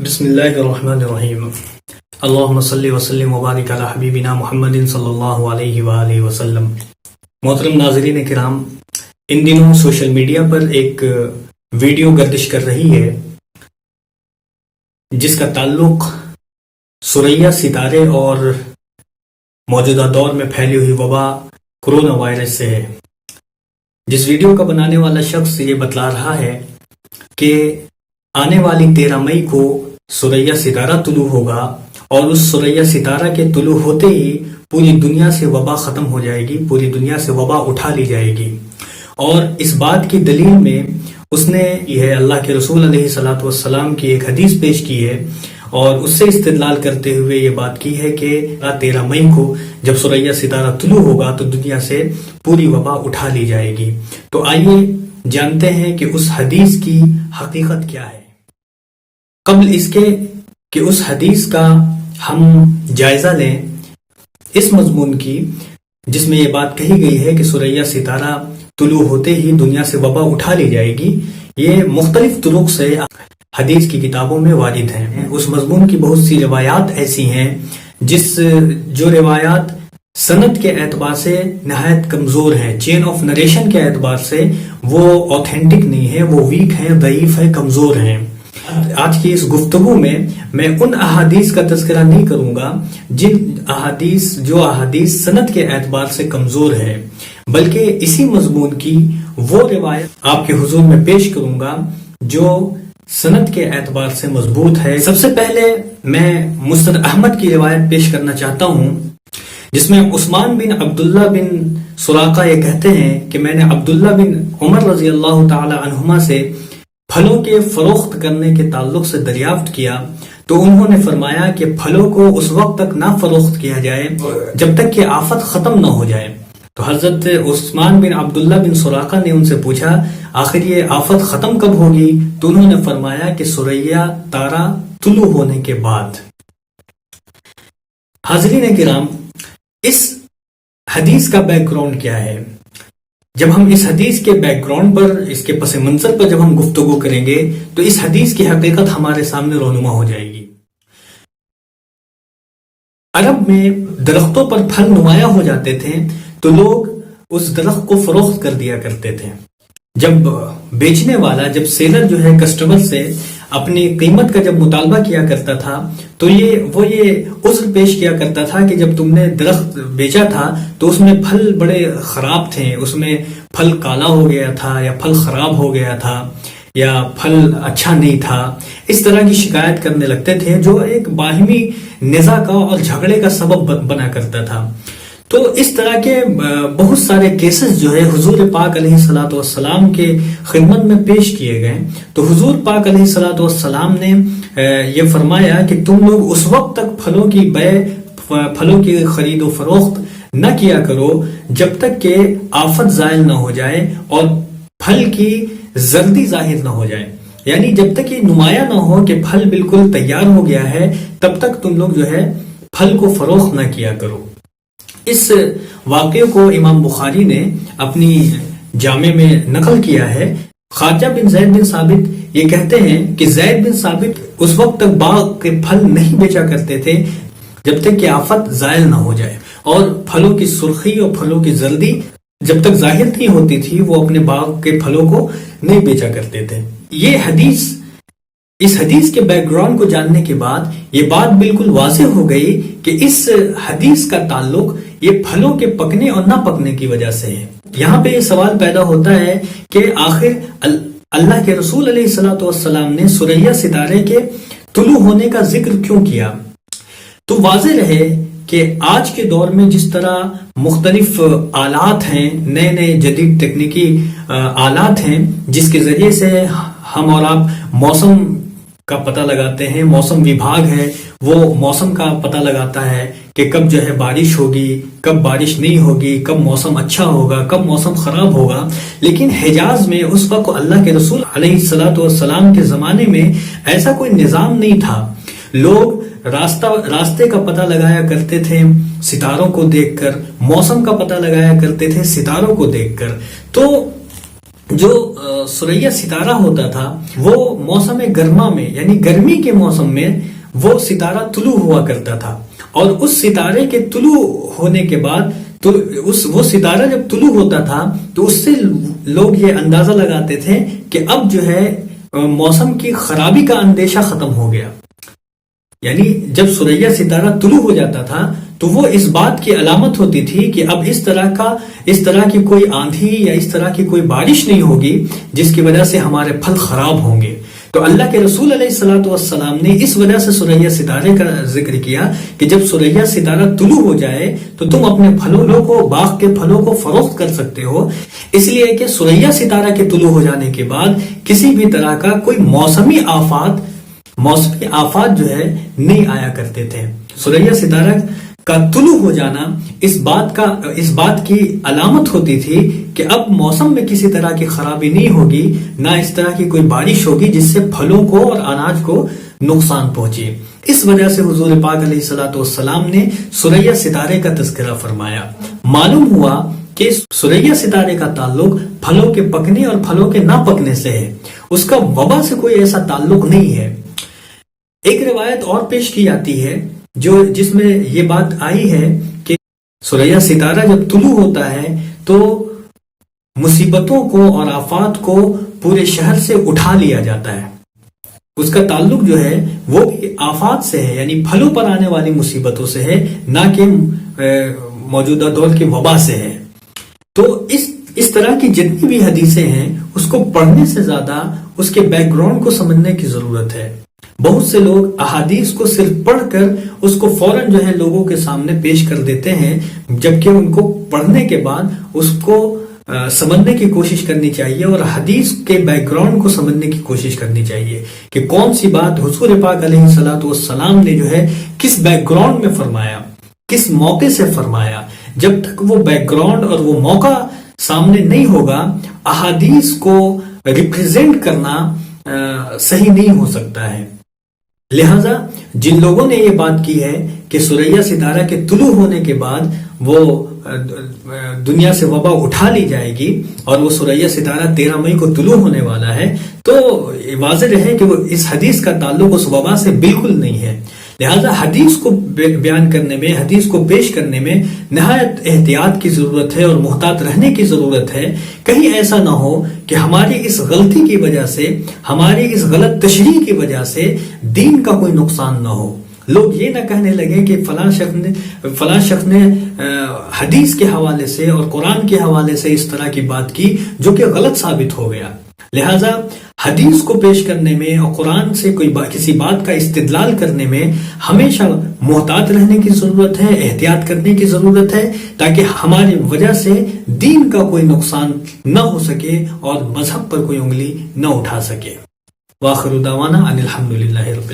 بسم اللہ الرحمن الرحیم اللہم صلی وسلم وبارک علی حبیبنا محمد صلی اللہ علیہ وآلہ وسلم۔ محترم ناظرین کرام، ان دنوں سوشل میڈیا پر ایک ویڈیو گردش کر رہی ہے جس کا تعلق ثریا ستارے اور موجودہ دور میں پھیلی ہوئی وبا کرونا وائرس سے ہے۔ جس ویڈیو کا بنانے والا شخص یہ بتلا رہا ہے کہ آنے والی 13 مئی کو ثریا ستارہ طلوع ہوگا اور اس ثریا ستارہ کے طلوع ہوتے ہی پوری دنیا سے وبا ختم ہو جائے گی، پوری دنیا سے وبا اٹھا لی جائے گی۔ اور اس بات کی دلیل میں اس نے یہ اللہ کے رسول علیہ الصلوۃ والسلام کی ایک حدیث پیش کی ہے اور اس سے استدلال کرتے ہوئے یہ بات کی ہے کہ 13 مئی کو جب ثریا ستارہ طلوع ہوگا تو دنیا سے پوری وبا اٹھا لی جائے گی۔ تو آئیے جانتے ہیں کہ اس حدیث کی حقیقت کیا ہے۔ قبل اس کے کہ اس حدیث کا ہم جائزہ لیں اس مضمون کی جس میں یہ بات کہی گئی ہے کہ ثریا ستارہ طلوع ہوتے ہی دنیا سے وبا اٹھا لی جائے گی، یہ مختلف طرق سے حدیث کی کتابوں میں وارد ہیں۔ اس مضمون کی بہت سی روایات ایسی ہیں جو روایات سند کے اعتبار سے نہایت کمزور ہیں، چین آف نریشن کے اعتبار سے وہ اوتھینٹک نہیں ہے، وہ ویک ہیں، ضعیف ہیں، کمزور ہیں۔ آج کی اس گفتگو میں ان احادیث کا تذکرہ نہیں کروں گا جو احادیث سند کے اعتبار سے کمزور ہے، بلکہ اسی مضمون کی وہ روایت آپ کے حضور میں پیش کروں گا جو سند کے اعتبار سے مضبوط ہے۔ سب سے پہلے میں مسند احمد کی روایت پیش کرنا چاہتا ہوں جس میں عثمان بن عبداللہ بن سراقہ یہ کہتے ہیں کہ میں نے عبداللہ بن عمر رضی اللہ تعالی عنہما سے پھلوں کے فروخت کرنے کے تعلق سے دریافت کیا تو انہوں نے فرمایا کہ پھلوں کو اس وقت تک نہ فروخت کیا جائے جب تک کہ آفت ختم نہ ہو جائے۔ تو حضرت عثمان بن عبداللہ بن سراقہ نے ان سے پوچھا آخر یہ آفت ختم کب ہوگی؟ تو انہوں نے فرمایا کہ ثریا تارہ طلوع ہونے کے بعد۔ حاضرین کرام، اس حدیث کا بیک گراؤنڈ کیا ہے؟ جب ہم اس حدیث کے بیک گراؤنڈ پر، اس کے پس منظر پر جب ہم گفتگو کریں گے تو اس حدیث کی حقیقت ہمارے سامنے رونما ہو جائے گی۔ عرب میں درختوں پر پھل نمایاں ہو جاتے تھے تو لوگ اس درخت کو فروخت کر دیا کرتے تھے۔ جب بیچنے والا، جب سیلر جو ہے کسٹمر سے اپنی قیمت کا جب مطالبہ کیا کرتا تھا تو وہ یہ عذر پیش کیا کرتا تھا کہ جب تم نے درخت بیچا تھا تو اس میں پھل بڑے خراب تھے، اس میں پھل کالا ہو گیا تھا یا پھل خراب ہو گیا تھا یا پھل اچھا نہیں تھا، اس طرح کی شکایت کرنے لگتے تھے جو ایک باہمی نزاع کا اور جھگڑے کا سبب بنا کرتا تھا۔ تو اس طرح کے بہت سارے کیسز جو ہے حضور پاک علیہ الصلوۃ والسلام کے خدمت میں پیش کیے گئے۔ تو حضور پاک علیہ الصلوۃ والسلام نے یہ فرمایا کہ تم لوگ اس وقت تک پھلوں کی خرید و فروخت نہ کیا کرو جب تک کہ آفت زائل نہ ہو جائے اور پھل کی زردی ظاہر نہ ہو جائے، یعنی جب تک یہ نمایاں نہ ہو کہ پھل بالکل تیار ہو گیا ہے تب تک تم لوگ جو ہے پھل کو فروخت نہ کیا کرو۔ اس واقعے کو امام بخاری نے اپنی جامع میں نقل کیا ہے۔ خارجہ بن زید بن ثابت یہ کہتے ہیں کہ زید بن ثابت اس وقت تک باغ کے پھل نہیں بیچا کرتے تھے جب تک کہ آفت زائل نہ ہو جائے، اور پھلوں کی سرخی اور پھلوں کی زردی جب تک ظاہر نہیں ہوتی تھی وہ اپنے باغ کے پھلوں کو نہیں بیچا کرتے تھے۔ اس حدیث کے بیک گراؤنڈ کو جاننے کے بعد یہ بات بالکل واضح ہو گئی کہ اس حدیث کا تعلق یہ پھلوں کے پکنے اور نہ پکنے کی وجہ سے ہے۔ یہاں پہ یہ سوال پیدا ہوتا ہے کہ آخر اللہ کے رسول علیہ الصلوۃ والسلام نے ثریا ستارے کے طلوع ہونے کا ذکر کیوں کیا؟ تو واضح رہے کہ آج کے دور میں جس طرح مختلف آلات ہیں، نئے نئے جدید تکنیکی آلات ہیں جس کے ذریعے سے ہم اور آپ موسم کا پتہ لگاتے ہیں، موسم وبھاگ ہے وہ موسم کا پتہ لگاتا ہے کہ کب جو ہے بارش ہوگی، کب بارش نہیں ہوگی، کب موسم اچھا ہوگا، کب موسم خراب ہوگا، لیکن حجاز میں اس وقت اللہ کے رسول علیہ الصلوۃ والسلام کے زمانے میں ایسا کوئی نظام نہیں تھا۔ لوگ راستے کا پتہ لگایا کرتے تھے ستاروں کو دیکھ کر، موسم کا پتہ لگایا کرتے تھے ستاروں کو دیکھ کر۔ تو جو سریا ستارہ ہوتا تھا وہ موسم گرما میں یعنی گرمی کے موسم میں وہ ستارہ طلوع ہوا کرتا تھا، اور اس ستارے کے طلوع ہونے کے بعد وہ ستارہ جب طلوع ہوتا تھا تو اس سے لوگ یہ اندازہ لگاتے تھے کہ اب جو ہے موسم کی خرابی کا اندیشہ ختم ہو گیا. یعنی جب سریا ستارہ طلوع ہو جاتا تھا تو وہ اس بات کی علامت ہوتی تھی کہ اب اس طرح کی کوئی آندھی یا اس طرح کی کوئی بارش نہیں ہوگی جس کی وجہ سے ہمارے پھل خراب ہوں گے. تو اللہ کے رسول علیہ الصلوۃ والسلام نے اس وجہ سے سریا ستارے کا ذکر کیا کہ جب سریا ستارہ طلوع ہو جائے تو تم اپنے پھلوں کو، باغ کے پھلوں کو فروخت کر سکتے ہو، اس لیے کہ سریا ستارہ کے طلوع ہو جانے کے بعد کسی بھی طرح کا کوئی موسمی آفات جو ہے نہیں آیا کرتے تھے. سریا ستارہ کا طلوع ہو جانا اس بات کی علامت ہوتی تھی کہ اب موسم میں کسی طرح کی خرابی نہیں ہوگی، نہ اس طرح کی کوئی بارش ہوگی جس سے پھلوں کو اور اناج کو نقصان پہنچے. اس وجہ سے حضور پاک علیہ الصلوۃ والسلام نے سریا ستارے کا تذکرہ فرمایا. معلوم ہوا کہ سریا ستارے کا تعلق پھلوں کے پکنے اور پھلوں کے نہ پکنے سے ہے، اس کا وبا سے کوئی ایسا تعلق نہیں ہے. ایک روایت اور پیش کی جاتی ہے جس میں یہ بات آئی ہے کہ سریا ستارہ جب طلوع ہوتا ہے تو مصیبتوں کو اور آفات کو پورے شہر سے اٹھا لیا جاتا ہے. اس کا تعلق جو ہے وہ بھی آفات سے ہے، یعنی پھلوں پر آنے والی مصیبتوں سے ہے، نہ کہ موجودہ دور کی وبا سے ہے. تو اس طرح کی جتنی بھی حدیثیں ہیں اس کو پڑھنے سے زیادہ اس کے بیک گراؤنڈ کو سمجھنے کی ضرورت ہے. بہت سے لوگ احادیث کو صرف پڑھ کر اس کو فوراً جو ہے لوگوں کے سامنے پیش کر دیتے ہیں، جبکہ ان کو پڑھنے کے بعد اس کو سمجھنے کی کوشش کرنی چاہیے اور حدیث کے بیک گراؤنڈ کو سمجھنے کی کوشش کرنی چاہیے کہ کون سی بات حضور پاک علیہ الصلوۃ والسلام نے جو ہے کس بیک گراؤنڈ میں فرمایا، کس موقع سے فرمایا. جب تک وہ بیک گراؤنڈ اور وہ موقع سامنے نہیں ہوگا احادیث کو ریپرزینٹ کرنا صحیح نہیں ہو سکتا ہے. لہذا جن لوگوں نے یہ بات کی ہے کہ سریا ستارہ کے طلوع ہونے کے بعد وہ دنیا سے وبا اٹھا لی جائے گی اور وہ سریا ستارہ 13 مئی کو طلوع ہونے والا ہے، تو واضح ہے کہ وہ اس حدیث کا تعلق اس وبا سے بالکل نہیں ہے. لہذا حدیث کو بیان کرنے میں، حدیث کو پیش کرنے میں نہایت احتیاط کی ضرورت ہے اور محتاط رہنے کی ضرورت ہے. کہیں ایسا نہ ہو کہ ہماری اس غلطی کی وجہ سے، ہماری اس غلط تشریح کی وجہ سے دین کا کوئی نقصان نہ ہو. لوگ یہ نہ کہنے لگے کہ فلاں شخص نے حدیث کے حوالے سے اور قرآن کے حوالے سے اس طرح کی بات کی جو کہ غلط ثابت ہو گیا. لہذا حدیث کو پیش کرنے میں اور قرآن سے کسی بات کا استدلال کرنے میں ہمیشہ محتاط رہنے کی ضرورت ہے، احتیاط کرنے کی ضرورت ہے، تاکہ ہماری وجہ سے دین کا کوئی نقصان نہ ہو سکے اور مذہب پر کوئی انگلی نہ اٹھا سکے. وآخر دعوانا ان الحمد للہ رب العالمین.